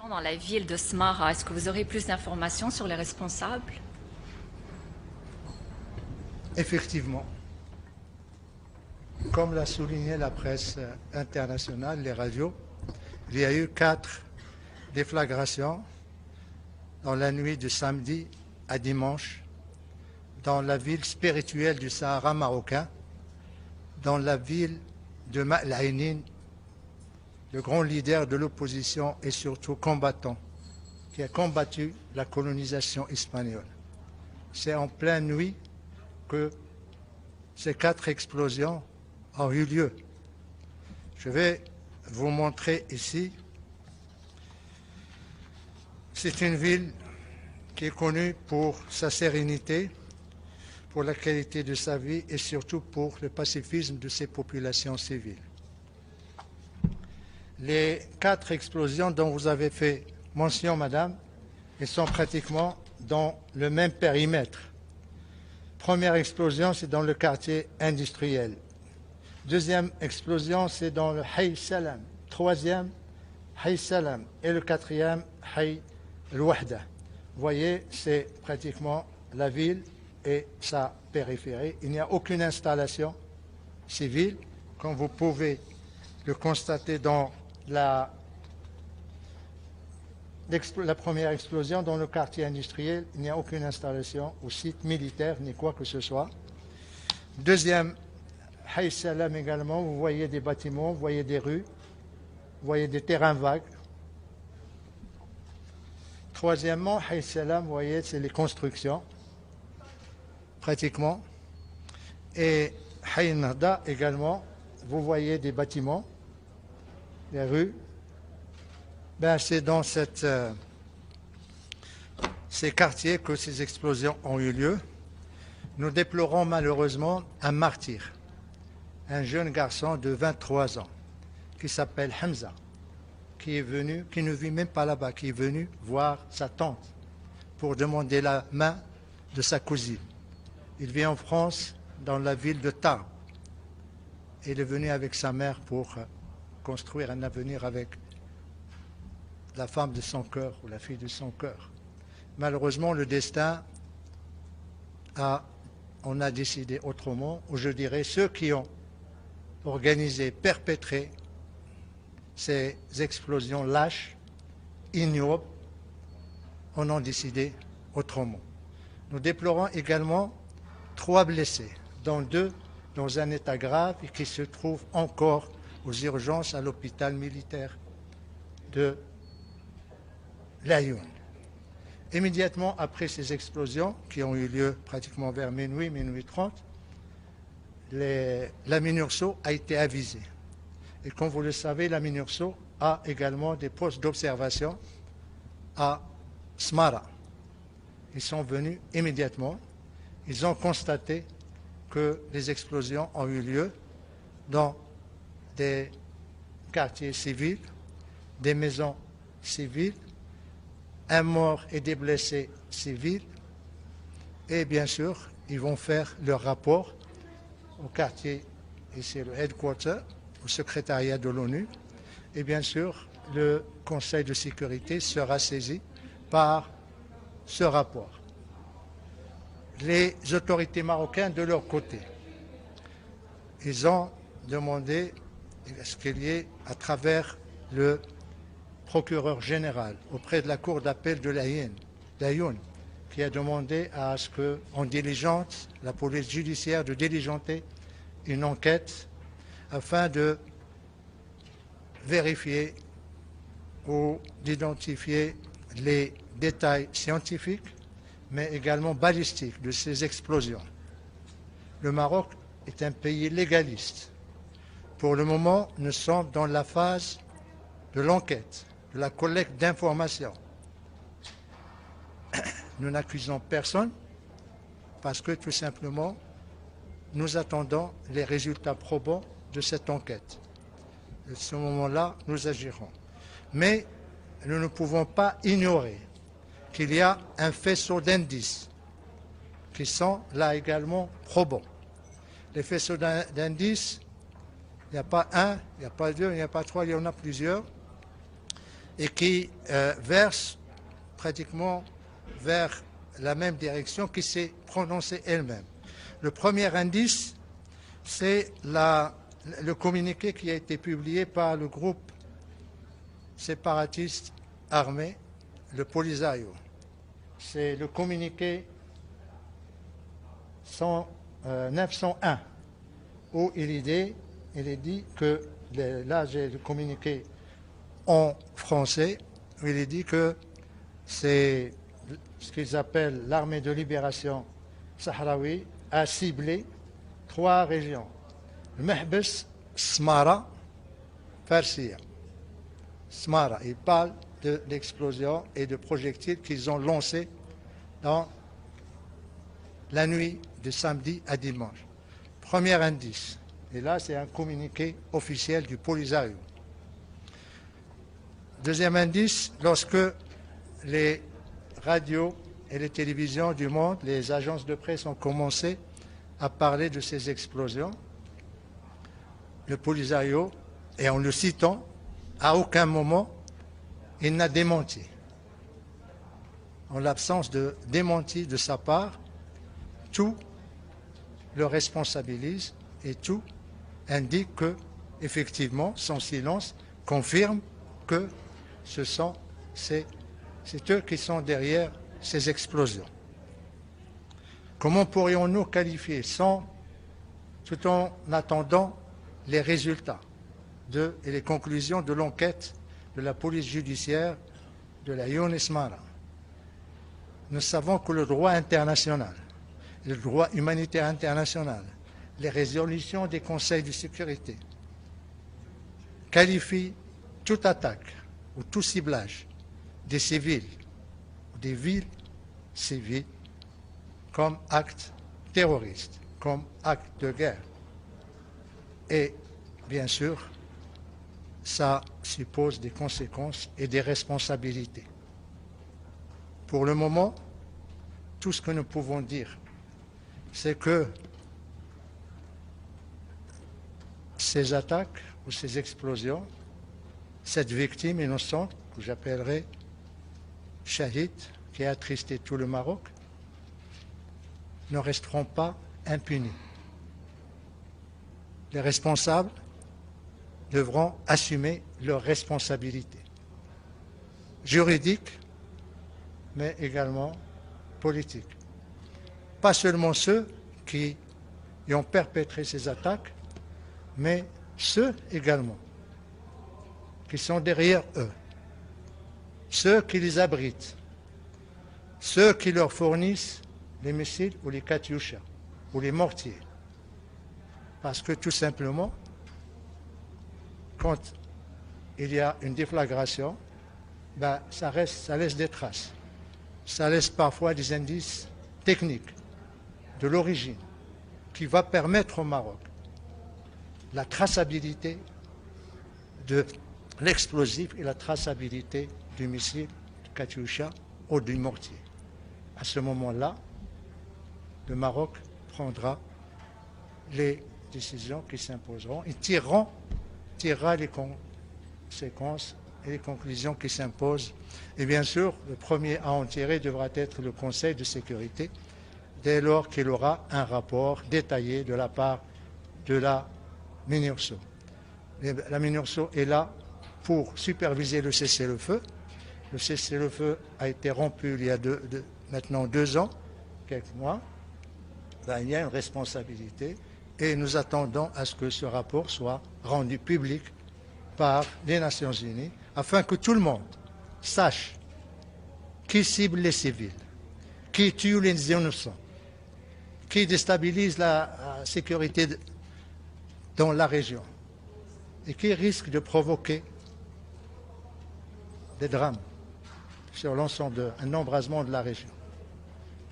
Dans la ville de Smara, est-ce que vous aurez plus d'informations sur les responsables? Effectivement, comme l'a souligné la presse internationale, les radios, il y a eu 4 déflagrations dans la nuit de samedi à dimanche dans la ville spirituelle du Sahara marocain, dans la ville de Ma'laïnin, le grand leader de l'opposition et surtout combattant, qui a combattu la colonisation espagnole. C'est en pleine nuit que ces 4 explosions ont eu lieu. Je vais vous montrer ici. C'est une ville qui est connue pour sa sérénité, pour la qualité de sa vie et surtout pour le pacifisme de ses populations civiles. Les 4 explosions dont vous avez fait mention, madame, elles sont pratiquement dans le même périmètre. Première explosion, c'est dans le quartier industriel. Deuxième explosion, c'est dans le Hay Salam. Troisième, Hay Salam. Et le quatrième, Hay Al-Wahda. Vous voyez, c'est pratiquement la ville et sa périphérie. Il n'y a aucune installation civile, comme vous pouvez le constater dans la première explosion dans le quartier industriel. Il n'y a aucune installation ou site militaire ni quoi que ce soit. Deuxième, Hay Salam également, vous voyez des bâtiments, vous voyez des rues, vous voyez des terrains vagues. Troisièmement, Hay Salam, vous voyez, c'est les constructions, pratiquement. Et Hay Nahda également, vous voyez des bâtiments, des rues. C'est dans ces quartiers que ces explosions ont eu lieu. Nous déplorons malheureusement un martyr, un jeune garçon de 23 ans qui s'appelle Hamza, qui ne vit même pas là-bas, qui est venu voir sa tante pour demander la main de sa cousine. Il vit en France, dans la ville de Tarbes. Il est venu avec sa mère pour construire un avenir avec la femme de son cœur ou la fille de son cœur. Malheureusement, le destin on a décidé autrement, ou je dirais ceux qui ont organisé, perpétré ces explosions lâches, ignobles, en ont décidé autrement. Nous déplorons également 3 blessés, dont 2 dans un état grave et qui se trouvent encore aux urgences à l'hôpital militaire de Laayoune. Immédiatement après ces explosions, qui ont eu lieu pratiquement vers minuit 30, la MINURSO a été avisée. Et comme vous le savez, la MINURSO a également des postes d'observation à Smara. Ils sont venus immédiatement. Ils ont constaté que les explosions ont eu lieu dans des quartiers civils, des maisons civiles, un mort et des blessés civils. Et bien sûr, ils vont faire leur rapport au quartier, ici le headquarter, au secrétariat de l'ONU. Et bien sûr, le Conseil de sécurité sera saisi par ce rapport. Les autorités marocaines, de leur côté, ils ont demandé à ce qu'il y ait, à travers le procureur général auprès de la cour d'appel de Laayoune, qui a demandé à ce qu'on diligente, la police judiciaire de diligenter une enquête afin de vérifier ou d'identifier les détails scientifiques, mais également balistiques de ces explosions. Le Maroc est un pays légaliste. Pour le moment, nous sommes dans la phase de l'enquête, de la collecte d'informations. Nous n'accusons personne parce que tout simplement, nous attendons les résultats probants de cette enquête. À ce moment-là, nous agirons. Mais nous ne pouvons pas ignorer qu'il y a un faisceau d'indices qui sont là également probants. Les faisceaux d'indices, il n'y a pas un, il n'y a pas deux, il n'y a pas trois, il y en a plusieurs. et qui verse pratiquement vers la même direction qui s'est prononcée elle-même. Le premier indice, c'est le communiqué qui a été publié par le groupe séparatiste armé, le Polisario. C'est le communiqué 901, où il est dit que, là j'ai le communiqué en français, où il est dit que c'est ce qu'ils appellent l'armée de libération sahraoui a ciblé 3 régions. Le Mehbes, Smara, Farsia. Smara, il parle de l'explosion et de projectiles qu'ils ont lancés dans la nuit de samedi à dimanche. Premier indice. Et là, c'est un communiqué officiel du Polisario. Deuxième indice, lorsque les radios et les télévisions du monde, les agences de presse ont commencé à parler de ces explosions, le Polisario, et en le citant, à aucun moment, il n'a démenti. En l'absence de démenti de sa part, tout le responsabilise et tout indique que, effectivement, son silence confirme que c'est eux qui sont derrière ces explosions. Comment pourrions-nous qualifier tout en attendant les résultats et les conclusions de l'enquête de la police judiciaire de la Younes Mara? Nous savons que le droit international, le droit humanitaire international, les résolutions des conseils de sécurité qualifient toute attaque ou tout ciblage des civils ou des villes civiles comme acte terroriste, comme acte de guerre. Et bien sûr, ça suppose des conséquences et des responsabilités. Pour le moment, tout ce que nous pouvons dire, c'est que ces attaques ou ces explosions, cette victime innocente, que j'appellerai Shahid, qui a attristé tout le Maroc, ne resteront pas impunis. Les responsables devront assumer leurs responsabilités juridiques, mais également politiques. Pas seulement ceux qui ont perpétré ces attaques, mais ceux également qui sont derrière eux, ceux qui les abritent, ceux qui leur fournissent les missiles ou les katyusha ou les mortiers. Parce que tout simplement, quand il y a une déflagration, ça laisse des traces. Ça laisse parfois des indices techniques de l'origine qui va permettre au Maroc la traçabilité de l'explosif et la traçabilité du missile, du katyusha ou du mortier. À ce moment-là, le Maroc prendra les décisions qui s'imposeront et tirera les conséquences et les conclusions qui s'imposent. Et bien sûr, le premier à en tirer devra être le Conseil de sécurité, dès lors qu'il aura un rapport détaillé de la part de la MINURSO. La MINURSO est là pour superviser le cessez-le-feu. Le cessez-le-feu a été rompu il y a maintenant 2 ans, quelques mois. Il y a une responsabilité et nous attendons à ce que ce rapport soit rendu public par les Nations Unies afin que tout le monde sache qui cible les civils, qui tue les innocents, qui déstabilise la sécurité dans la région et qui risque de provoquer des drames sur l'ensemble d'un embrasement de la région.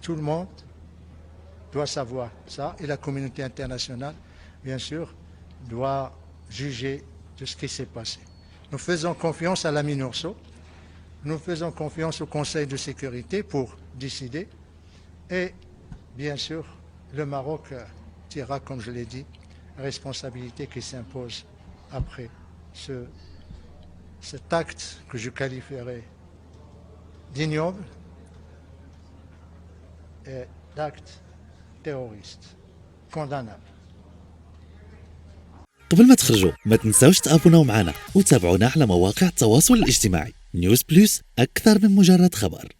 Tout le monde doit savoir ça et la communauté internationale, bien sûr, doit juger de ce qui s'est passé. Nous faisons confiance à la MINURSO, nous faisons confiance au Conseil de sécurité pour décider et, bien sûr, le Maroc tirera, comme je l'ai dit, la responsabilité qui s'impose après cet acte que je qualifierais d'ignoble est d'acte terroriste, condamnable. قبل ما تخرجوا ما تنساوش تابوناو معنا وتابعونا على مواقع التواصل الاجتماعي. نيوز بلس أكثر من مجرد خبر.